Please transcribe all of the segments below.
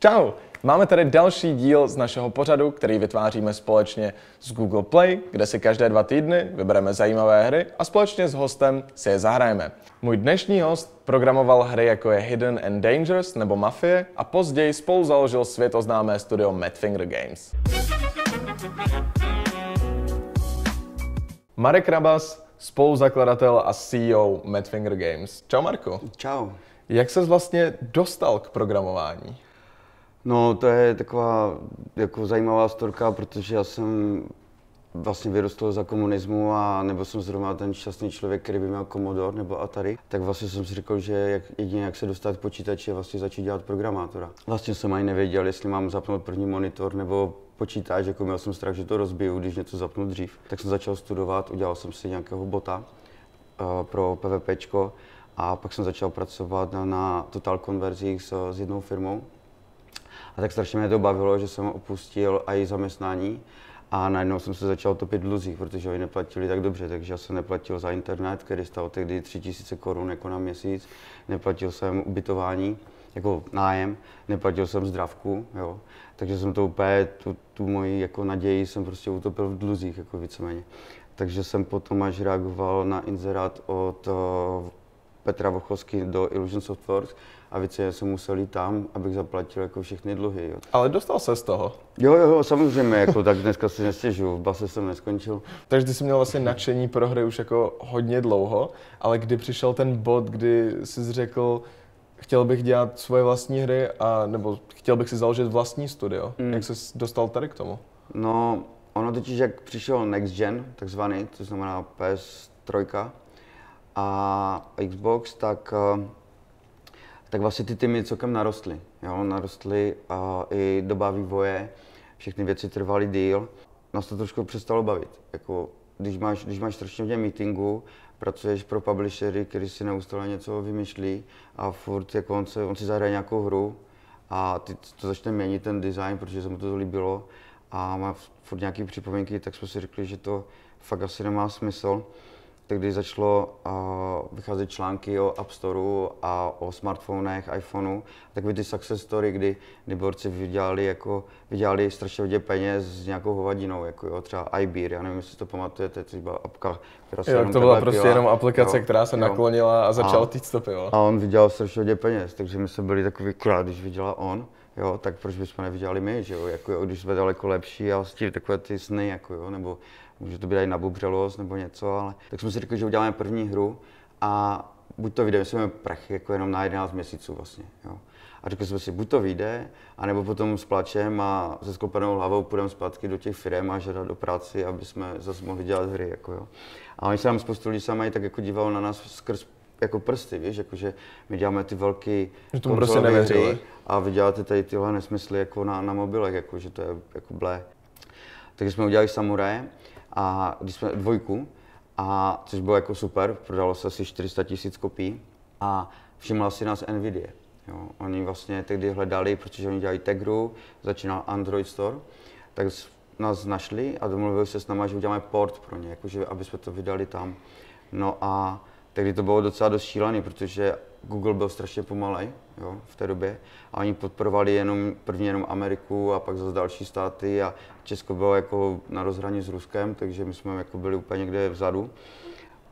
Čau! Máme tady další díl z našeho pořadu, který vytváříme společně s Google Play, kde si každé 2 týdny vybereme zajímavé hry a společně s hostem si je zahrajeme. Můj dnešní host programoval hry jako je Hidden and Dangerous nebo Mafie a později spolu založil světoznámé studio Madfinger Games. Marek Rabas, spoluzakladatel a CEO Madfinger Games. Čau Marku. Čau. Jak ses vlastně dostal k programování? No, to je taková jako zajímavá storka, protože já jsem vlastně vyrostl za komunismu a nebyl jsem zrovna ten šťastný člověk, který by měl Commodore nebo Atari, tak vlastně jsem si řekl, že jedině jak se dostat k počítači je vlastně začít dělat programátora. Vlastně jsem ani nevěděl, jestli mám zapnout první monitor nebo počítač, jako měl jsem strach, že to rozbiju, když něco zapnu dřív. Tak jsem začal studovat, udělal jsem si nějakého bota pro PVPčko a pak jsem začal pracovat na Total konverzích s jednou firmou. A tak strašně mě to bavilo, že jsem opustil i zaměstnání a najednou jsem se začal topit v dluzích, protože oni neplatili tak dobře, takže já jsem neplatil za internet, který stál tehdy 3000 korun jako na měsíc, neplatil jsem ubytování, jako nájem, neplatil jsem zdravku, jo. Takže jsem to úplně, tu moji jako naději jsem prostě utopil v dluzích, jako víceméně. Takže jsem potom až reagoval na inzerát od Petra Vochovsky do Illusion Softworks a více jsem musel jít tam, abych zaplatil jako všechny dluhy. Jo. Ale dostal se z toho? Jo, samozřejmě, jako, tak dneska si nestěžuju, v base jsem neskončil. Takže ty jsi měl vlastně nadšení pro hry už jako hodně dlouho, ale kdy přišel ten bod, kdy jsi řekl, chtěl bych dělat svoje vlastní hry, nebo chtěl bych si založit vlastní studio. Jak jsi dostal tady k tomu? No, ono totiž, jak přišel Next Gen, takzvaný, to znamená PS3 a Xbox, tak vlastně ty týmy celkem narostly. Jo? Narostly a i doba vývoje, všechny věci trvaly díl. Nás to trošku přestalo bavit. Jako, když máš strašně hodně meetingů, pracuješ pro publishery, který si neustále něco vymýšlí a furt jako on si zahraje nějakou hru a ty to začne měnit ten design, protože se mu to líbilo a má furt nějaké připomínky, tak jsme si řekli, že to fakt asi nemá smysl. Tak když začalo vycházet články o App Storeu a o smartfonech, iPhoneu, takové ty success story, kdy borci vydělali strašně hodně peněz s nějakou hovadinou, jako jo, třeba iBeer, já nevím, jestli to pamatujete, to byla apka, která se to byla prostě jenom aplikace, která se naklonila a začala týct to pivo. A on vydělal strašně hodně peněz, takže my jsme byli takový krát, když vydělal on, jo, tak proč bychom nevydělali my, že jo, jako jo, když jsme daleko lepší a s takové ty sny, jako jo, nebo může to být i nabubřelost nebo něco, ale tak jsme si řekli, že uděláme první hru a buď to vyjde, my jsme prachy jako jenom na 11 měsíců vlastně, jo. A řekli jsme si, buď to vyjde, anebo potom s plačem a se sklopenou hlavou půjdeme zpátky do těch firem a žádat do práci, aby jsme zase mohli dělat hry, jako jo. A oni se nám spoustu lidí sami tak jako dívalo na nás skrz jako prsty, víš, jakože my děláme ty velký konzolové hry a vy děláte tady tyhle nesmysly jako na mobilech, jako, že to je jako blé. Takže jsme udělali Samuraje a když jsme 2, a což bylo jako super, prodalo se asi 400 000 kopií a všimla si nás Nvidia. Jo. Oni vlastně tehdy hledali, protože oni dělají Tegru, začínal Android Store, tak nás našli a domluvili se s námi, že uděláme port pro ně, jakože, aby jsme to vydali tam. No a tehdy to bylo docela dost šílený, protože Google byl strašně pomalej, jo, v té době a oni podporovali první jenom Ameriku a pak zase další státy a Česko bylo jako na rozhraní s Ruskem, takže my jsme jako byli úplně někde vzadu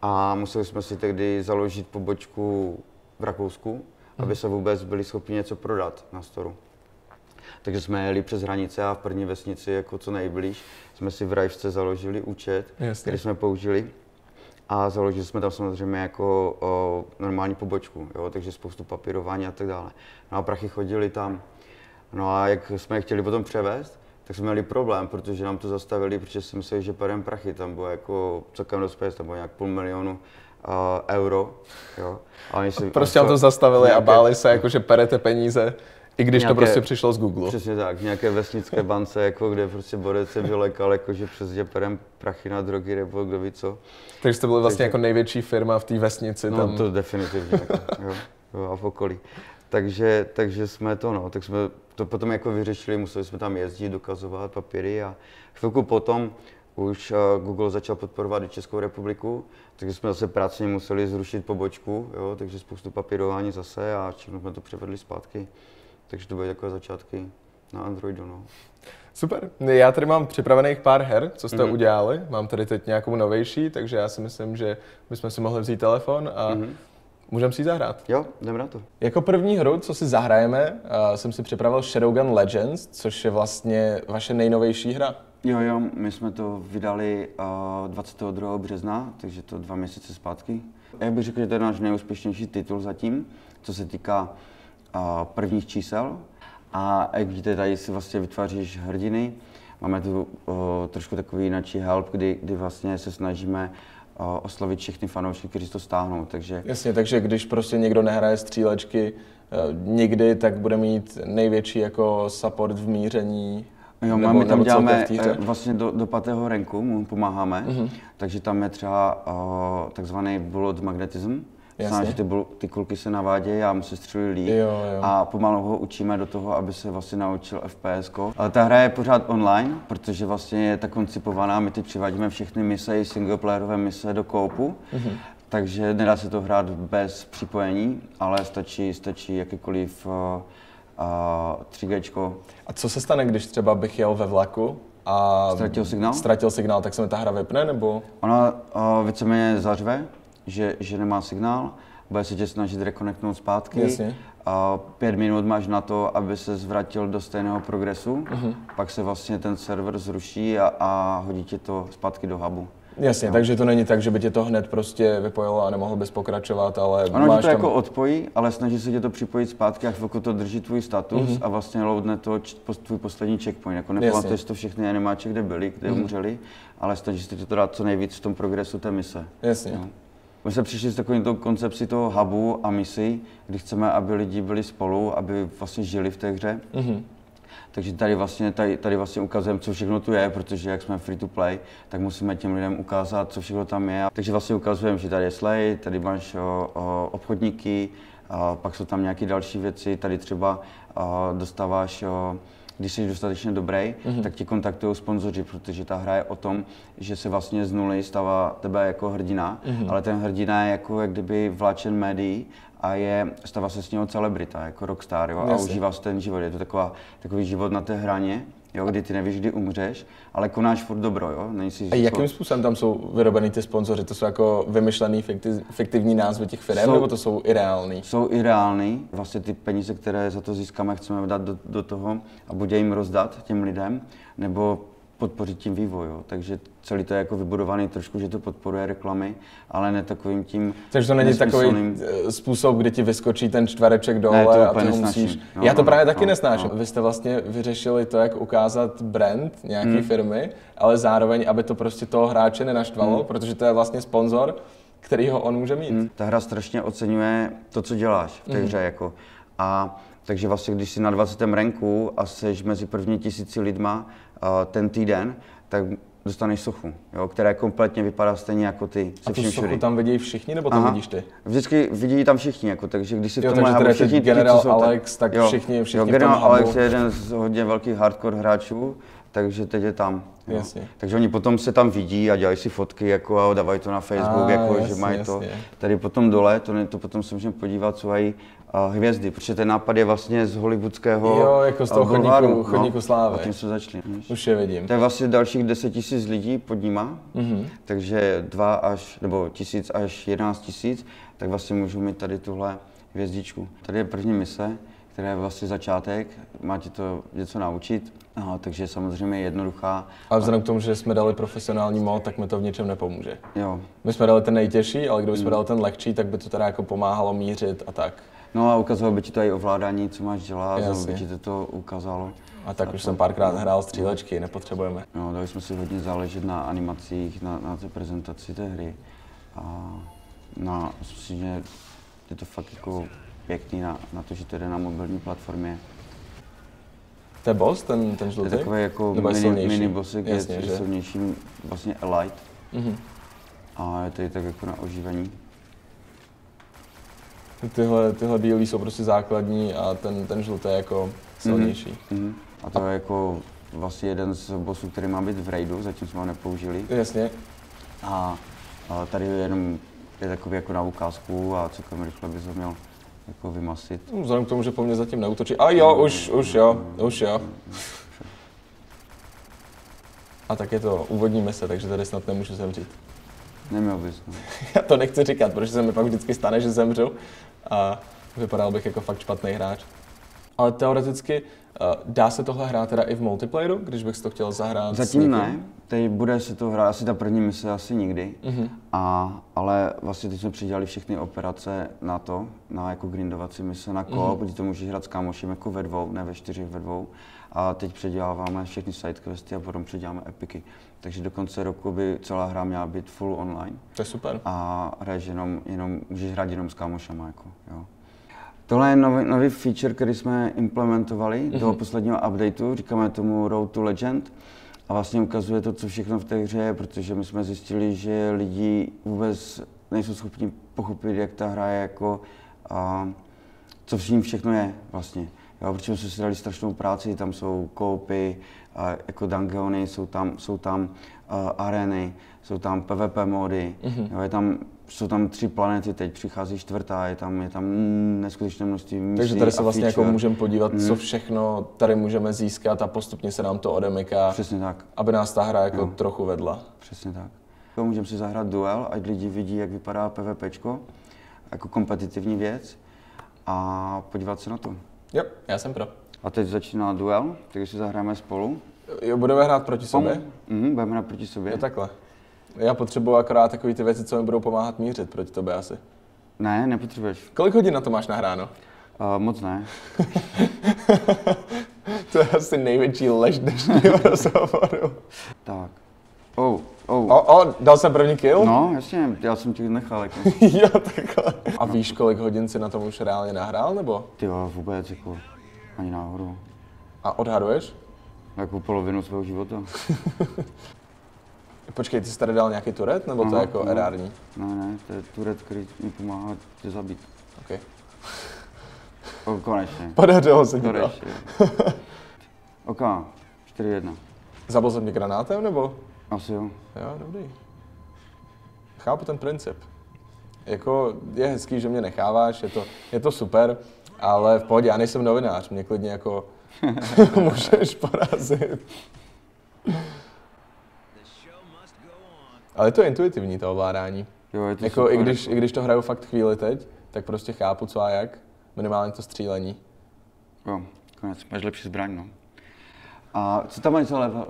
a museli jsme si tehdy založit pobočku v Rakousku, aby se vůbec byli schopni něco prodat na storu. Takže jsme jeli přes hranice a v první vesnici jako co nejblíž jsme si v Rajvce založili účet, který jsme použili. A založili jsme tam samozřejmě jako normální pobočku, jo, takže spoustu papírování a tak dále. No a prachy chodili tam. No a jak jsme je chtěli potom převést, tak jsme měli problém, protože nám to zastavili, protože si mysleli, že perem prachy, tam bylo jako celkem dost peněz, tam bylo nějak 500 000 euro, jo. A oni si prostě nám to zastavili a báli se, jako, že perete peníze, i když to prostě přišlo z Google. Přesně tak, v nějaké vesnické bance, jako, kde prostě borec se vylekal, jako, že přesně perem prachy na drogy nebo kdo ví co. Takže jste byli vlastně jako největší firma v té vesnici. No tam. To definitivně, jako, jo, a v okolí. Takže jsme tak jsme to potom jako vyřešili, museli jsme tam jezdit, dokazovat papíry a chvilku potom už Google začal podporovat i Českou republiku, takže jsme zase práci museli zrušit pobočku, jo, takže spoustu papírování zase a všechno jsme to převedli zpátky Takže to byly takové začátky na Androidu, no. Super. Já tady mám připravených pár her, co jste udělali. Mám tady teď nějakou novější, takže já si myslím, že bychom si mohli vzít telefon a můžeme si ji zahrát. Jo, jdeme na to. Jako první hru, co si zahrajeme, jsem si připravil Shadowgun Legends, což je vlastně vaše nejnovější hra. Jo, my jsme to vydali 22. března, takže to 2 měsíce zpátky. Já bych řekl, že to je náš nejúspěšnější titul zatím, co se týká prvních čísel. A jak vidíte, tady si vlastně vytváříš hrdiny. Máme tu trošku takový jináčí help, kdy vlastně se snažíme oslovit všechny fanoušky, kteří to stáhnou, takže... Jasně, takže když prostě někdo nehraje střílečky nikdy, tak bude mít největší jako support v míření. Jo, my tam děláme vlastně do 5. ranku, mu pomáháme, takže tam je třeba takzvaný bullet magnetism. Znamená, že ty kulky se navádějí a mu se střelí líp a pomalu ho učíme do toho, aby se vlastně naučil FPS-ko. Ale ta hra je pořád online, protože vlastně je tak koncipovaná, my teď přivádíme všechny mise i singleplayerové mise do koopu, takže nedá se to hrát bez připojení, ale stačí jakýkoliv 3G. A co se stane, když třeba bych jel ve vlaku a ztratil signál, tak se mi ta hra vypne, nebo? Ona víceméně zařve, že nemá signál, bude se tě snažit rekonektnout zpátky. Jasně. 5 minut máš na to, aby se zvrátil do stejného progresu, pak se vlastně ten server zruší a hodí tě to zpátky do hubu. Jasně, takže to není tak, že by tě to hned prostě vypojilo a nemohl bys pokračovat, ale ono máš to jako odpojí, ale snaží se tě to připojit zpátky a chvilku to drží tvůj status a vlastně loadne to tvůj poslední checkpoint. Jako nepamatuješ to všechny animáče, kde byli, kde umřeli, ale snaží se tě to dát co nejvíc v tom progresu té mise. Jasně. No. My jsme přišli s takovým koncepcí toho hubu a misí, kdy chceme, aby lidi byli spolu, aby vlastně žili v té hře. Takže tady vlastně ukazujeme, co všechno tu je, protože jak jsme free to play, tak musíme těm lidem ukázat, co všechno tam je. Takže vlastně ukazujeme, že tady je Slay, tady máš obchodníky, pak jsou tam nějaké další věci, tady třeba dostáváš když jsi dostatečně dobrý, tak ti kontaktují sponzoři, protože ta hra je o tom, že se vlastně z nuly stává tebe jako hrdina, ale ten hrdina je jako jak kdyby vláčen médií a stává se s něho celebrita, jako rockstar, jo, a užívá si ten život. Je to takový život na té hraně, jo, kdy ty nevíš, kdy umřeš, ale konáš furt dobro, jo. A jakým způsobem tam jsou vyrobený ty sponzoři? To jsou jako vymyšlený fiktivní názvy těch firm, nebo to jsou i reální? Jsou i reální. Vlastně ty peníze, které za to získáme, chceme dát do toho a buď jim rozdat těm lidem, nebo podpořit tím vývoj, jo. Takže celý to je jako vybudovaný trošku, že to podporuje reklamy, ale ne takovým tím. Takže to není takový způsob, kdy ti vyskočí ten čtvereček dole a ty ho musíš. No, já to právě taky nesnáším. Vy jste vlastně vyřešili to, jak ukázat brand nějaký firmy, ale zároveň, aby to prostě toho hráče nenaštvalo, protože to je vlastně sponzor, který ho on může mít. Ta hra strašně oceňuje to, co děláš v té hře, jako. A takže vlastně, když jsi na 20. ranku a jsi mezi první 1000 lidma ten týden, tak dostaneš sochu, jo, která kompletně vypadá stejně jako ty. A tu sochu tam vidí všichni, nebo tam vidíš ty? Vždycky vidí tam všichni, jako, takže když si v tom hubu všichni General Alex, tak všichni General Alex je jeden z hodně velkých hardcore hráčů, takže teď je tam. Jasně. Takže oni potom se tam vidí a dělají si fotky jako, a dávají to na Facebook, jako, že mají to. Tady potom dole, to potom se můžeme podívat, co mají hvězdy, protože ten nápad je vlastně z hollywoodského. Jo, jako z toho chodníku slávy. A tím jsme začali. Už je vidím. To je vlastně dalších 10 000 lidí pod nima, takže 1000 až 11 000, tak vlastně můžu mít tady tuhle hvězdičku. Tady je první mise, která je vlastně začátek, má ti to něco naučit, takže samozřejmě je jednoduchá. Ale vzhledem k tomu, že jsme dali profesionální mod, tak mi to v ničem nepomůže. Jo. My jsme dali ten nejtěžší, ale kdybychom dali ten lehčí, tak by to teda jako pomáhalo mířit a tak. No a ukázalo by ti to i ovládání, co máš dělat, by ti to ukázalo. A tak už jsem párkrát hrál střílečky, nepotřebujeme. No, dali jsme si hodně záležet na animacích, na té prezentaci té hry. A myslím, že je to fakt jako pěkný na to, že to jde na mobilní platformě. To je boss, ten žlutý? To je takový jako mini bossik, je silnější, vlastně Elite. A je tady tak jako na oživení. Tyhle bílý jsou prostě základní a ten žlutý je jako silnější. A to je jako vlastně jeden z bossů, který má být v raidu, zatím jsme ho nepoužili. Jasně. A tady je takový jako na ukázku a celkem rychle bys ho měl jako vymasit. Vzhledem k tomu, že po mně zatím neútočí. A jo, už jo. A tak je to úvodní mise, takže tady snad nemůžu zemřít. Neměl bys, no. Já to nechci říkat, protože se mi pak vždycky stane, že zemřu a vypadal bych jako fakt špatný hráč. Ale teoreticky dá se tohle hrát teda i v multiplayeru, když bych si to chtěl zahrát? Zatím ne, teď bude se to hrát asi ta první mise asi nikdy, ale vlastně teď jsme přidělali všechny operace na to, na jako grindovací mise na co, protože to můžeš hrát s kámošem jako ve dvou, ne ve čtyřech, ve dvou. A teď předěláváme všechny sidequesty a potom předěláme epiky. Takže do konce roku by celá hra měla být full online. To je super. A hraješ jenom můžeš hrát jenom s kámošama, jako, jo. Tohle je nový feature, který jsme implementovali do posledního updateu, říkáme tomu Road to Legend. A vlastně ukazuje to, co všechno v té hře je, protože my jsme zjistili, že lidi vůbec nejsou schopni pochopit, jak ta hra je jako, co v ní všechno je vlastně. Jo, protože jsme si dali strašnou práci, tam jsou koupy, jako dungeony, jsou tam areny, jsou tam PvP mody, jo, jsou tam 3 planety, teď přichází 4, je tam neskutečné množství misí. Takže tady se vlastně jako můžeme podívat, co všechno tady můžeme získat a postupně se nám to odemyká. Přesně tak. Aby nás ta hra jako trochu vedla. Přesně tak. Můžeme si zahrát duel, ať lidi vidí, jak vypadá PvPčko, jako kompetitivní věc a podívat se na to. Jo, já jsem pro. A teď začíná duel, takže si zahrajeme spolu. Jo, budeme hrát proti sobě? Budeme hrát proti sobě. Jo, takhle. Já potřebuji akorát takové ty věci, co mi budou pomáhat mířit proti tobě asi. Ne, nepotřebuješ. Kolik hodin na to máš nahráno? Moc ne. To je asi největší lež dnešního rozhovoru. Tak. Dal jsem první kill? No, jasně, já jsem ti nechal. Jako. Jo, takhle. A víš, kolik hodin si na tom už reálně nahrál, nebo? Ty jo, vůbec, jako, ani náhodou. A odhaduješ? Jako polovinu svého života. Počkej, ty jsi tady dal nějaký turet, nebo to je jako erární? Ne, to je turet, který mi pomáhá tě zabít. OK. Konečně. Podařilo se ti to. OK, 4-1. Zabil jsem tě granátem, nebo? Asi jo. Jo, dobrý. Chápu ten princip. Jako je hezký, že mě necháváš, je to super, ale v pohodě, já nejsem novinář, mě klidně jako můžeš porazit. Ale to je intuitivní, to ovládání. Jo, je to jako super, i když to hraju fakt chvíli teď, tak prostě chápu co a jak, minimálně to střílení. Jo, konec, máš lepší zbraň, no. A co tam je zaleva?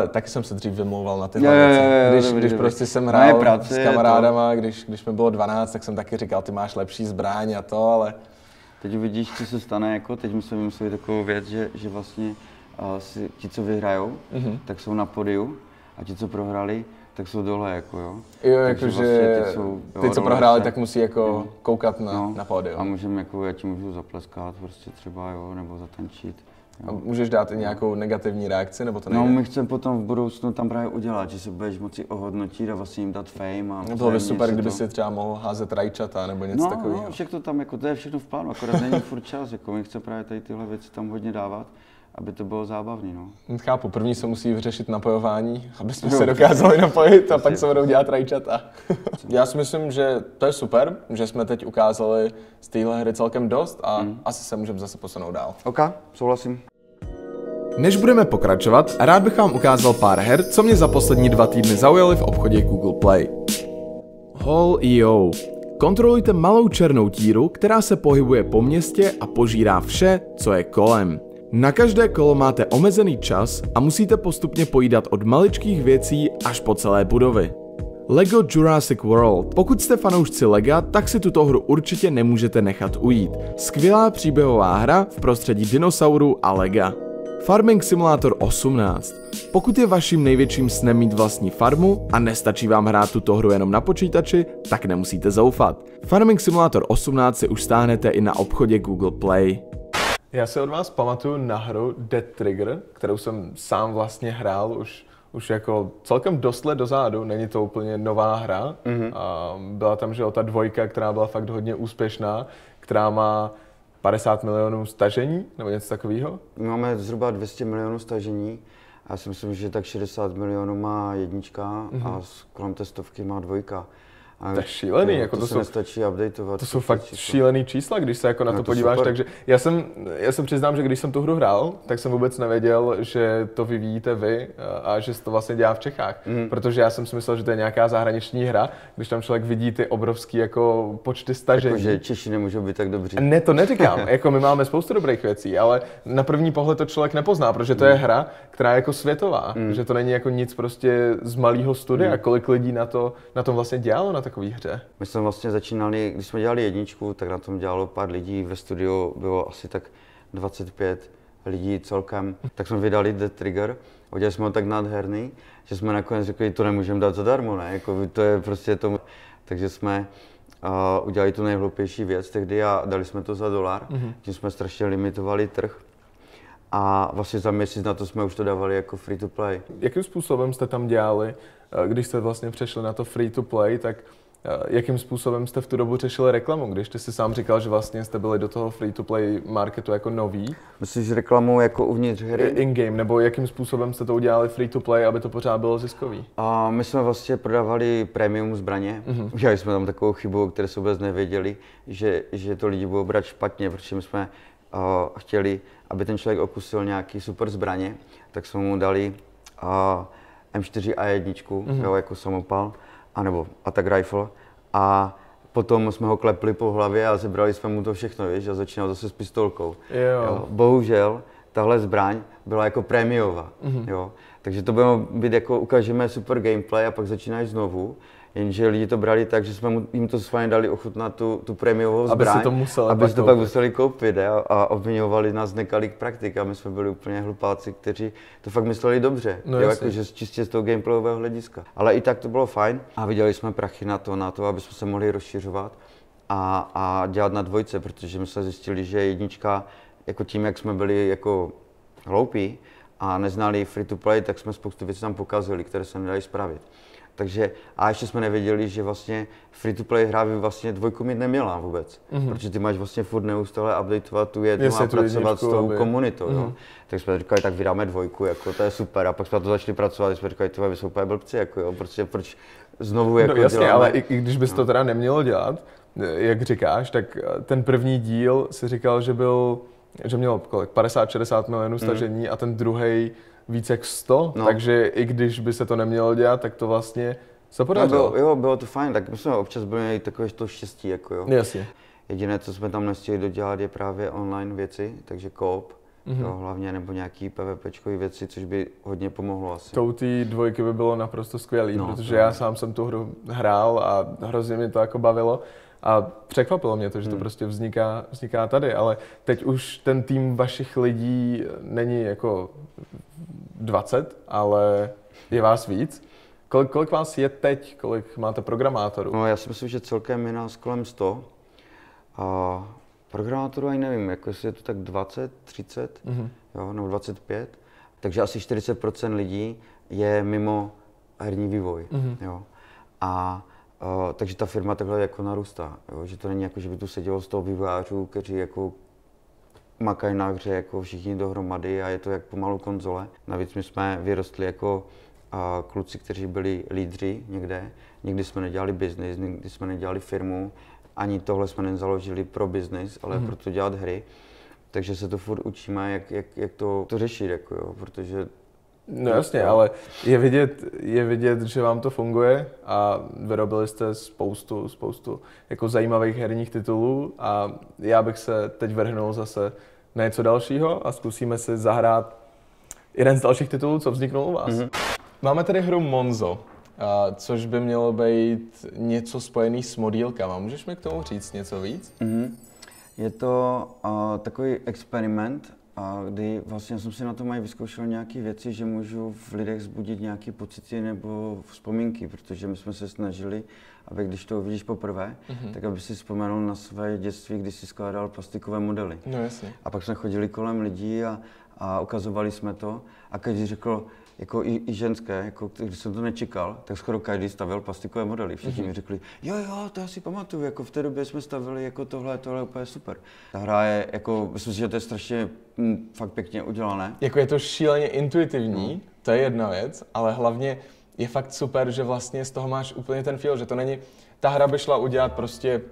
Taky jsem se dřív vymlouval na tyhle věci. Když prostě jsem hrál s kamarádama, když mi bylo 12, tak jsem taky říkal, ty máš lepší zbraň a to, ale... Teď uvidíš, co se stane, jako teď jsme vymysleli takovou věc, že vlastně ti, co vyhrajou, tak jsou na podiu a ti, co prohrali, tak jsou dole, jako jo. Jo, jakože vlastně ty, co prohráli, tak musí jako koukat na pódium. A můžeme, jako, já ti můžu zapleskat prostě třeba, jo, nebo zatančit. A můžeš dát i nějakou negativní reakci, nebo to nejde? No, my chceme potom v budoucnu tam právě udělat, že se budeš moci ohodnotit a vlastně jim dát fame. A bylo by super, kdyby si třeba mohl házet rajčata nebo něco takového. No, všechno tam, jako, to je všechno v plánu, akorát není furt čas, jako, my chceme právě tady tyhle věci tam hodně dávat, aby to bylo zábavný, no. Chápu, první se musí vyřešit napojování, aby jsme se dokázali napojit a pak se budou dělat rajčata. Já si myslím, že to je super, že jsme teď ukázali z téhle hry celkem dost a asi se můžeme zase posunout dál. OK, souhlasím. Než budeme pokračovat, rád bych vám ukázal pár her, co mě za poslední 2 týdny zaujaly v obchodě Google Play. Haul.io. Kontrolujte malou černou tíru, která se pohybuje po městě a požírá vše, co je kolem. Na každé kolo máte omezený čas a musíte postupně pojídat od maličkých věcí až po celé budovy. Lego Jurassic World. Pokud jste fanoušci Lega, tak si tuto hru určitě nemůžete nechat ujít. Skvělá příběhová hra v prostředí dinosaurů a Lega. Farming Simulator 18. Pokud je vaším největším snem mít vlastní farmu a nestačí vám hrát tuto hru jenom na počítači, tak nemusíte zoufat. Farming Simulator 18 si už stáhnete i na obchodě Google Play. Já si od vás pamatuju na hru Dead Trigger, kterou jsem sám vlastně hrál už jako celkem dost let dozadu, není to úplně nová hra. A byla tam, že ta 2, která byla fakt hodně úspěšná, která má 50 milionů stažení, nebo něco takového? My máme zhruba 200 milionů stažení. Já si myslím, že tak 60 milionů má 1 a kolem té 100 má 2. A to je šílený, jako to se nestačí updateovat. To jsou fakt šílený čísla, když se jako na to podíváš, super. takže já se přiznám, že když jsem tu hru hrál, tak jsem vůbec nevěděl, že to vyvíjíte vy a že se to vlastně dělá v Čechách, protože já jsem si myslel, že to je nějaká zahraniční hra, když tam člověk vidí ty obrovský jako počty stažení. Jakože Češi nemůžou být tak dobří. Ne, to neříkám, jako my máme spoustu dobrých věcí, ale na první pohled to člověk nepozná, protože to je hra, která je jako světová, že to není jako nic prostě z malého studia, kolik lidí na tom vlastně dělalo na takové hře. My jsme vlastně začínali, když jsme dělali jedničku, tak na tom dělalo pár lidí, ve studiu bylo asi tak 25 lidí celkem, tak jsme vydali The Trigger, udělali jsme ho tak nádherný, že jsme nakonec řekli, to nemůžeme dát zadarmo, ne, jako to je prostě to, takže jsme udělali tu nejhloupější věc tehdy a dali jsme to za $1, tím jsme strašně limitovali trh. A vlastně za měsíc na to jsme už to dávali jako free to play. Jakým způsobem jste tam dělali, když jste vlastně přešli na to free to play, tak jakým způsobem jste v tu dobu řešili reklamu, když ty si sám říkal, že vlastně jste byli do toho free to play marketu jako noví? Myslíš reklamu jako uvnitř hry? In-game, nebo jakým způsobem jste to udělali free to play, aby to pořád bylo ziskový? A my jsme vlastně prodávali premium zbraně. Udělali jsme tam takovou chybu, o které se vůbec nevěděli, že to lidi budou brát špatně, protože my jsme chtěli, aby ten člověk okusil nějaký super zbraně, tak jsme mu dali M4 A1, jo, jako samopal, anebo attack rifle. A potom jsme ho klepli po hlavě a zebrali jsme mu to všechno, víš, a začínal zase s pistolkou. Jo. Bohužel, tahle zbraň byla jako prémiová, jo. Takže to bylo být jako ukážeme super gameplay a pak začínáš znovu. Jenže lidi to brali tak, že jsme jim to s vámi dali ochutnat tu prémiovou zbraň, aby si to pak museli koupit a obviňovali nás z nekalých praktik a my jsme byli úplně hlupáci, kteří to fakt mysleli dobře, no, jakože čistě z toho gameplayového hlediska. Ale i tak to bylo fajn a viděli jsme prachy na to, aby jsme se mohli rozšiřovat a dělat na dvojce, protože my jsme zjistili, že jednička, jako tím, jak jsme byli jako hloupí a neznali free to play, tak jsme spoustu věcí tam pokazili, které se nedali spravit. Takže a ještě jsme nevěděli, že vlastně free to play hra by vlastně dvojku mít neměla vůbec, protože ty máš vlastně furt neustále updateovat tu jednu a pracovat s tou komunitou, jo. Tak jsme říkali, tak vydáme dvojku, jako to je super a pak jsme to začali pracovat a jsme říkali, ty jsou úplně blbci, jako jo, prostě proč znovu jako jasně, děláme. ale i když bys to teda nemělo dělat, jak říkáš, tak ten první díl si říkal, že měl kolik, 50-60 milionů stažení a ten druhej víc jak 100, takže i když by se to nemělo dělat, tak to vlastně se podařilo. Jo, bylo to fajn, tak my jsme občas byli měli takové to štěstí, jako jo. Jasně. Jediné, co jsme tam nestihli dodělat, je právě online věci, takže co-op, jo, hlavně, nebo nějaký PvPčkový věci, což by hodně pomohlo asi. To u té dvojky by bylo naprosto skvělý, protože já sám jsem tu hru hrál a hrozně mě to jako bavilo. A překvapilo mě to, že to prostě vzniká tady, ale teď už ten tým vašich lidí není jako 20, ale je vás víc. Kolik vás je teď? Kolik máte programátorů? No, já si myslím, že celkem je nás kolem 100. A programátorů ani nevím, jako jestli je to tak 20, 30, jo, nebo 25. Takže asi 40% lidí je mimo herní vývoj. Jo. Takže ta firma takhle jako narůstá, jo? Že to není jako, že by tu sedělo 100 vývojářů, kteří jako makají na hře jako všichni dohromady a je to jak pomalu konzole. Navíc my jsme vyrostli jako kluci, kteří byli lídři někde. Nikdy jsme nedělali biznis, nikdy jsme nedělali firmu, ani tohle jsme nezaložili pro biznis, ale pro to dělat hry. Takže se to furt učíme, jak to řešit, jako jo, protože... No jasně, ale je vidět, že vám to funguje a vyrobili jste spoustu jako zajímavých herních titulů a já bych se teď vrhnul zase na něco dalšího a zkusíme si zahrát jeden z dalších titulů, co vzniknul u vás. Máme tady hru Monzo, což by mělo být něco spojený s modílkama. Můžeš mi k tomu říct něco víc? Je to takový experiment, kdy vlastně jsem si na to mají vyzkoušel nějaké věci, že můžu v lidech vzbudit nějaké pocity nebo vzpomínky, protože my jsme se snažili, aby když to uvidíš poprvé, tak aby si vzpomenul na své dětství, kdy si skládal plastikové modely. No jasně. A pak jsme chodili kolem lidí a ukazovali jsme to a každý řekl, jako i ženské, jako když jsem to nečekal, tak skoro každý stavěl plastikové modely. Všichni mi řekli, jo, to já si pamatuju, jako v té době jsme stavili jako tohle je úplně super. Ta hra je, jako, myslím si, že to je strašně fakt pěkně udělané. Jako je to šíleně intuitivní, to je jedna věc, ale hlavně je fakt super, že vlastně z toho máš úplně ten feel, že to není Ta hra by šla udělat prostě,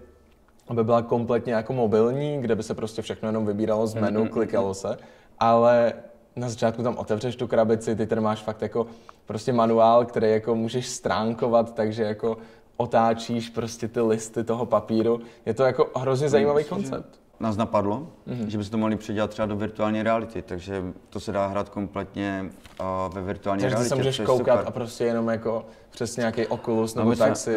aby byla kompletně jako mobilní, kde by se prostě všechno jenom vybíralo z menu, klikalo se, ale na začátku tam otevřeš tu krabici, ty tady máš fakt jako prostě manuál, který jako můžeš stránkovat, takže jako otáčíš prostě ty listy toho papíru. Je to jako hrozně zajímavý koncept. Nás napadlo, že by se to mohli předělat třeba do virtuální reality, takže to se dá hrát kompletně ve virtuální takže realitě. Takže se můžeš koukat a prostě jenom jako přes nějaký Oculus nebo tak si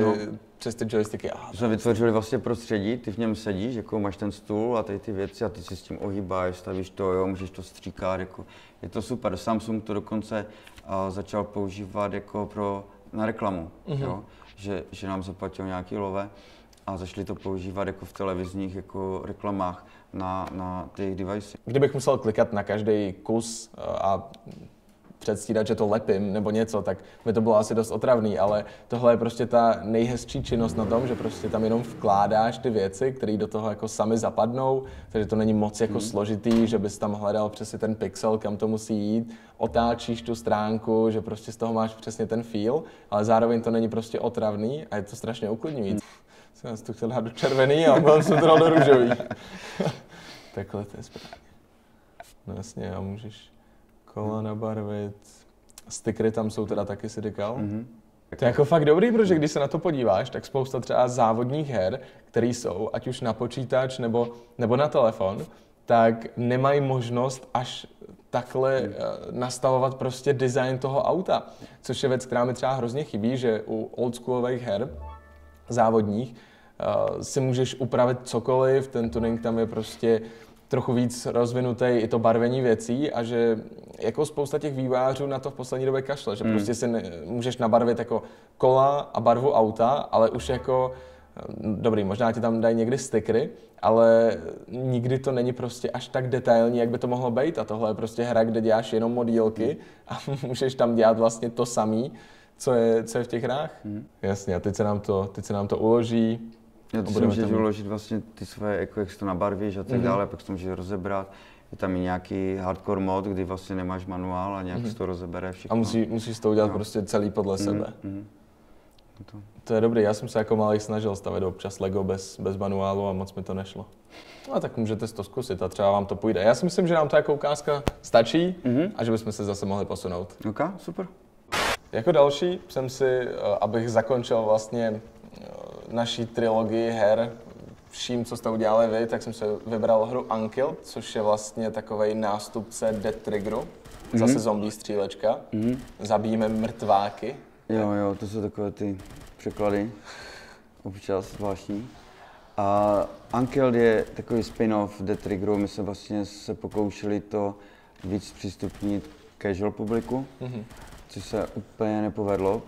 přes ty joysticky. Jsme vytvořili vlastně prostředí, ty v něm sedíš, jako máš ten stůl a tady ty věci a ty si s tím ohýbáš, stavíš to, jo, můžeš to stříkat, jako je to super. Samsung to dokonce začal používat jako na reklamu, jo, že nám zaplatil nějaký love a začali to používat jako v televizních jako reklamách na ty jejich device. Kdybych musel klikat na každý kus a předstírat, že to lepím nebo něco, tak by to bylo asi dost otravný, ale tohle je prostě ta nejhezčí činnost na tom, že prostě tam jenom vkládáš ty věci, které do toho jako sami zapadnou, takže to není moc jako složitý, že bys tam hledal přesně ten pixel, kam to musí jít, otáčíš tu stránku, že prostě z toho máš přesně ten feel, ale zároveň to není prostě otravný a je to strašně uklidňující. Jsem to chtěl dát do červený a on jsem to dal do růžový. Takhle to je správně. No jasně, a můžeš kola nabarvit. Stickery tam jsou teda taky, si říkal. To je jako fakt dobrý, protože když se na to podíváš, tak spousta třeba závodních her, které jsou, ať už na počítač nebo na telefon, tak nemají možnost až takhle nastavovat prostě design toho auta. Což je věc, která mi třeba hrozně chybí, že u oldschoolových her závodních si můžeš upravit cokoliv, ten tuning tam je prostě trochu víc rozvinutý, i to barvení věcí a že jako spousta těch vývojářů na to v poslední době kašle, že prostě si můžeš nabarvit jako kola a barvu auta, ale už jako, dobrý, možná ti tam dají někdy stickery, ale nikdy to není prostě až tak detailní, jak by to mohlo být a tohle je prostě hra, kde děláš jenom modílky a můžeš tam dělat vlastně to samý, co je v těch hrách. Jasně, a teď se nám to uloží. Já to si můžeš uložit vlastně ty své, jako jak si to nabarvíš a tak dále, pak si to můžeš rozebrat. Je tam i nějaký hardcore mod, kdy vlastně nemáš manuál a nějak si to rozebere všechno. A musíš to udělat prostě celý podle sebe. To je dobrý, já jsem se jako malý snažil stavět občas Lego bez manuálu a moc mi to nešlo. No tak můžete to zkusit a třeba vám to půjde. Já si myslím, že nám to jako ukázka stačí a že bychom se zase mohli posunout. Ok, super. Jako další jsem si, abych zakončil vlastně naší trilogii her, vším, co jste udělali vy, tak jsem se vybral hru Unkill, což je vlastně takovej nástupce Dead Triggeru, zase zombie střílečka, zabijíme mrtváky. Jo, to jsou takové ty překlady, občas zvláštní. A Unkill je takový spin-off Dead Triggeru, my jsme vlastně se pokoušeli to víc přístupnit casual publiku, což se úplně nepovedlo.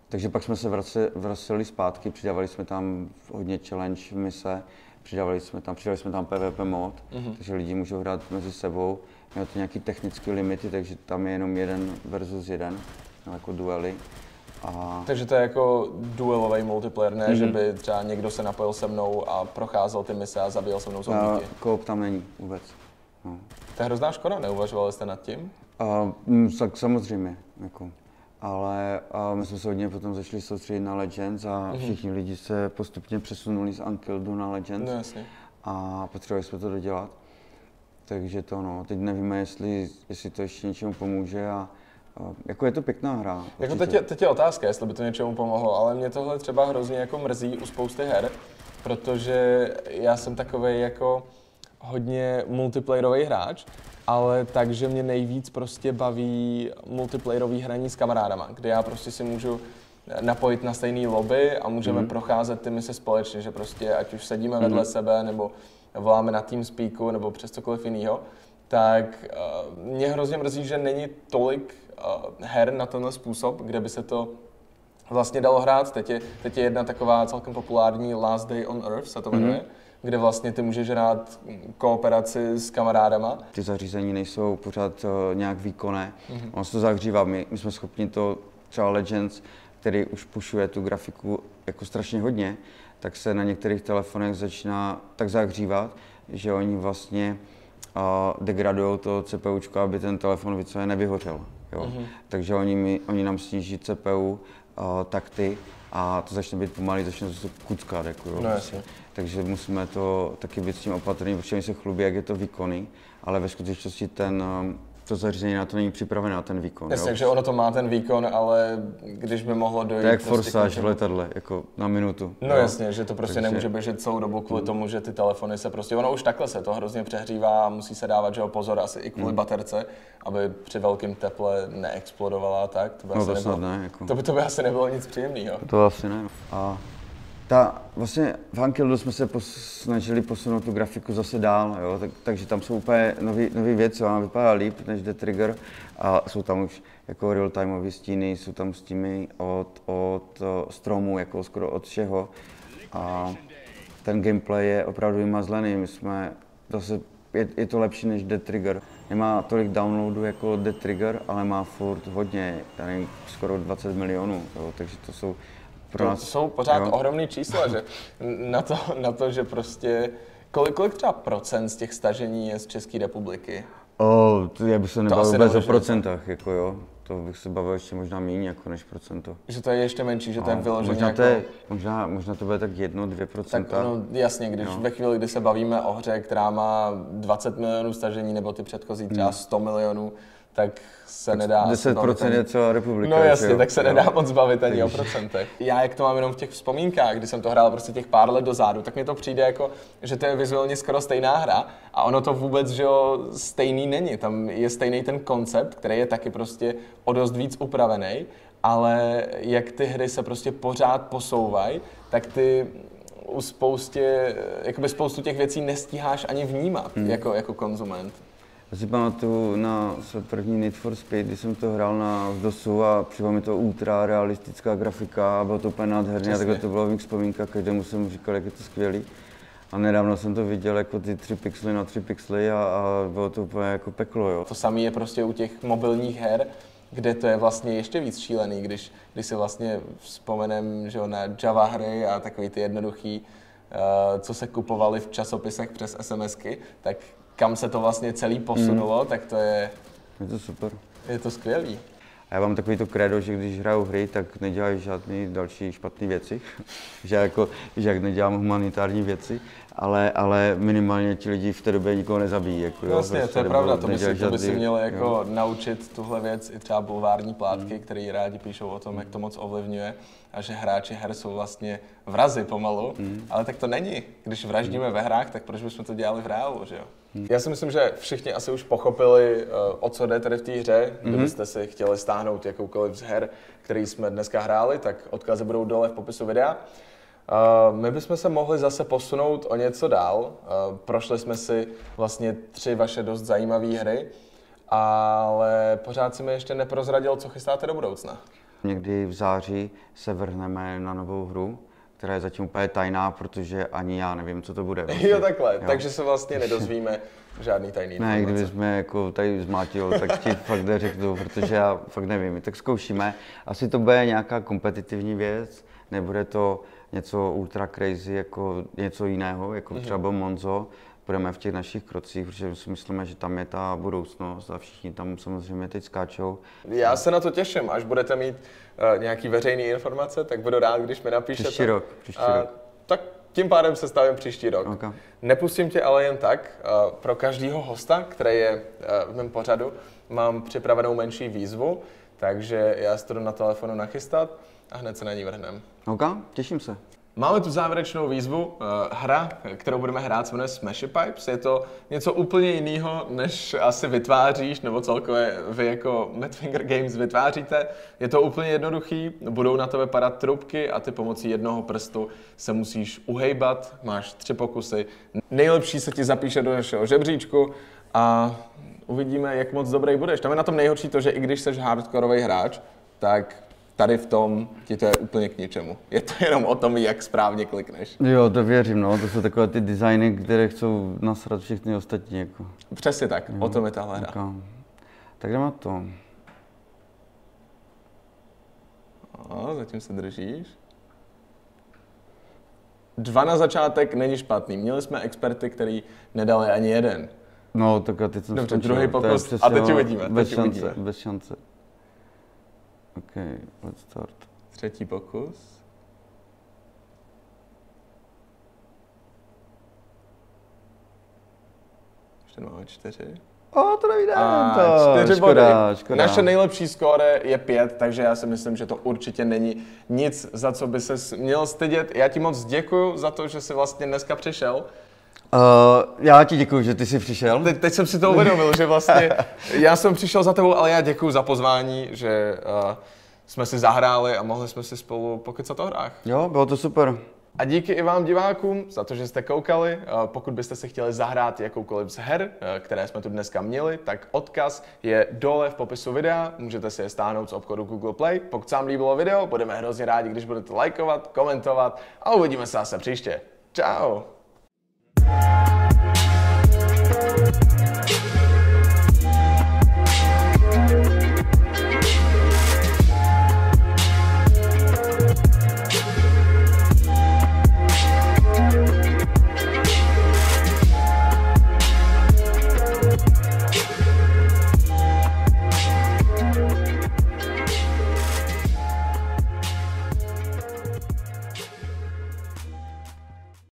Takže pak jsme se vraceli zpátky, přidávali jsme tam hodně challenge mise, přidali jsme tam PvP mod, takže lidi můžou hrát mezi sebou. Mělo to nějaký technické limity, takže tam je jenom 1 versus 1, jako duely. Takže to je jako duelový multiplayer, ne? Že by třeba někdo se napojil se mnou a procházel ty mise a zabíjel se mnou zombíky. Co-op tam není vůbec. No. To je hrozná škoda, neuvažovali jste nad tím? Tak samozřejmě, jako. Ale my jsme se hodně potom začali soustředit na Legends a všichni lidi se postupně přesunuli z Unkilledu na Legends. No, jasně. A potřebovali jsme to dodělat. Takže to no, teď nevíme, jestli to ještě něčemu pomůže a jako je to pěkná hra. Jako teď je otázka, jestli by to něčemu pomohlo, ale mě tohle třeba hrozně jako mrzí u spousty her, protože já jsem takovej jako hodně multiplayerový hráč, ale takže mě nejvíc prostě baví multiplayerový hraní s kamarádama, kde já prostě si můžu napojit na stejný lobby a můžeme procházet ty mise společně, že prostě ať už sedíme vedle sebe, nebo voláme na TeamSpeaku, nebo přes cokoliv jiného, tak mě hrozně mrzí, že není tolik her na tenhle způsob, kde by se to vlastně dalo hrát. Teď je jedna taková celkem populární Last Day on Earth, se to jmenuje, kde vlastně ty můžeš hrát kooperaci s kamarádama. Ty zařízení nejsou pořád nějak výkonné, ono se to zahřívá. My jsme schopni to, třeba Legends, který už pušuje tu grafiku jako strašně hodně, tak se na některých telefonech začíná tak zahřívat, že oni vlastně degradují to CPUčko, aby ten telefon více nevyhořel. Jo? Takže oni nám sníží CPU takty a to začne být pomalý, začne to kuckat, jako jo. No jasně. Takže musíme to taky být s tím opatrný, protože oni se chlubí, jak je to výkonný, ale ve skutečnosti to zařízení na to není připravené na ten výkon. Jasně, takže ono to má ten výkon, ale když by mohlo dojít... To je jak forsáž v letadle, jako na minutu. No jo? Jasně, že to prostě nemůže běžet celou dobu kvůli tomu, že ty telefony se prostě... Ono už takhle se to hrozně přehřívá a musí se dávat, že jo, pozor asi i kvůli baterce, aby při velkém teple neexplodovala a tak. To by asi snad ne, jako. To by asi nebylo nic příjemného. To asi ne. A vlastně v Ankyldu jsme se snažili posunout tu grafiku zase dál, jo? Takže tam jsou úplně nové věci, ona vypadá líp než The Trigger a jsou tam už jako real-timeové stíny, jsou tam stíny od stromů, jako skoro od všeho a ten gameplay je opravdu vymazlený, my jsme zase, je to lepší než The Trigger. Nemá tolik downloadů jako The Trigger, ale má furt hodně, nevím, skoro 20 milionů, jo? Takže to jsou to jsou pořád ohromný čísla, že na to, že prostě kolik třeba procent z těch stažení je z České republiky? Já bych se nebavil vůbec o procentách, jako jo. To bych se bavil ještě možná méně jako než procento. Že to je ještě menší, že to je vyloženě možná to bude tak 1-2%. Tak no, jasně, když ve chvíli, kdy se bavíme o hře, která má 20 milionů stažení, nebo ty předchozí třeba 100 milionů, tak se nedá... 10% je celá republika. No jasně, tak se nedá moc bavit ani o procentech. Já jak to mám jenom v těch vzpomínkách, kdy jsem to hrál prostě těch pár let dozadu, tak mi to přijde jako, že to je vizuálně skoro stejná hra a ono to vůbec, že jo, stejný není. Tam je stejný ten koncept, který je taky prostě o dost víc upravený, ale jak ty hry se prostě pořád posouvají, tak ty u spoustu těch věcí nestíháš ani vnímat jako konzument. Já si pamatuju na první Need for Speed, když jsem to hrál na DOSu a přišla mi to ultra realistická grafika a bylo to úplně nádherné a takhle to bylo v mých vzpomínkách, každému jsem říkal, jak je to skvělý. A nedávno jsem to viděl jako ty 3 pixely na 3 pixely a bylo to úplně jako peklo, jo. To samé je prostě u těch mobilních her, kde to je vlastně ještě víc šílený, když si vlastně vzpomenem, že na Java hry a takový ty jednoduchý, co se kupovaly v časopisech přes SMSky, tak kam se to vlastně celý posunulo, tak to je... Je to super. Je to skvělý. A já mám takový to kredo, že když hraju hry, tak nedělají žádné další špatné věci. že jak nedělám humanitární věci, ale minimálně ti lidi v té době nikoho nezabijí. Jako, vlastně, to je pravda, to by si měli jako naučit tuhle věc i třeba bulvární plátky, které rádi píšou o tom, jak to moc ovlivňuje a že hráči her jsou vlastně vrazi pomalu, ale tak to není. Když vraždíme ve hrách, tak proč bychom to dělali v reálu, že jo? Já si myslím, že všichni asi už pochopili, o co jde tady v té hře. Kdybyste si chtěli stáhnout jakoukoliv z her, který jsme dneska hráli, tak odkazy budou dole v popisu videa. My bychom se mohli zase posunout o něco dál. Prošli jsme si vlastně 3 vaše dost zajímavé hry, ale pořád si mi ještě neprozradil, co chystáte do budoucna. Někdy v září se vrhneme na novou hru, která je zatím úplně tajná, protože ani já nevím, co to bude. Vlastně. Jo, takhle, jo. Takže se vlastně nedozvíme žádný tajný informace. Ne, kdyby jsme jako tady zmátil, tak ti fakt neřeknu, protože já fakt nevím. Tak zkoušíme. Asi to bude nějaká kompetitivní věc, nebude to něco ultra crazy, jako něco jiného, jako třeba byl Monzo. Budeme v těch našich krocích, protože si myslíme, že tam je ta budoucnost a všichni tam samozřejmě teď skáčou. Já se na to těším, až budete mít nějaký veřejný informace, tak budu rád, když mi napíšete. Příští rok. Tak tím pádem se stavím příští rok. Okay. Nepustím tě ale jen tak. Pro každého hosta, který je v mém pořadu, mám připravenou menší výzvu, takže já si to jdu na telefonu nachystat a hned se na ní vrhnem. OK, těším se. Máme tu závěrečnou výzvu. Hra, kterou budeme hrát, se jmenuje Smashy Pipes. Je to něco úplně jiného, než asi vytváříš, nebo celkově vy jako Madfinger Games vytváříte. Je to úplně jednoduchý, budou na tebe padat trubky a ty pomocí jednoho prstu se musíš uhejbat. Máš 3 pokusy. Nejlepší se ti zapíše do našeho žebříčku a uvidíme, jak moc dobrý budeš. Tam je na tom nejhorší to, že i když jsi hardkorový hráč, tak tady v tom ti to je úplně k ničemu. Je to jenom o tom, jak správně klikneš. Jo, to věřím, no. To jsou takové ty designy, které chcou nasrat všechny ostatní. Jako. Přesně tak, o tom je tahle hra. Okay. Tak jdeme na to. Zatím se držíš. 2 na začátek není špatný. Měli jsme experty, který nedali ani jeden. No, tak a teď jsem dobře, druhý pokus a teď uvidíme. Bez šance. OK, let's start. Třetí pokus. Ještě máme 4. O, to nevídám to. 4 body. Škoda. Naše nejlepší skóre je 5, takže já si myslím, že to určitě není nic, za co by se měl stydět. Já ti moc děkuju za to, že jsi vlastně dneska přišel. Já ti děkuju, že ty jsi přišel. Teď jsem si to uvědomil, že vlastně já jsem přišel za tebou, ale já děkuju za pozvání, že jsme si zahráli a mohli jsme si spolu pokecat o hrách. Jo, bylo to super. A díky i vám divákům za to, že jste koukali. Pokud byste si chtěli zahrát jakoukoliv z her, které jsme tu dneska měli, tak odkaz je dole v popisu videa. Můžete si je stáhnout z obchodu Google Play. Pokud se vám líbilo video, budeme hrozně rádi, když budete lajkovat, komentovat a uvidíme se zase příště. Čau!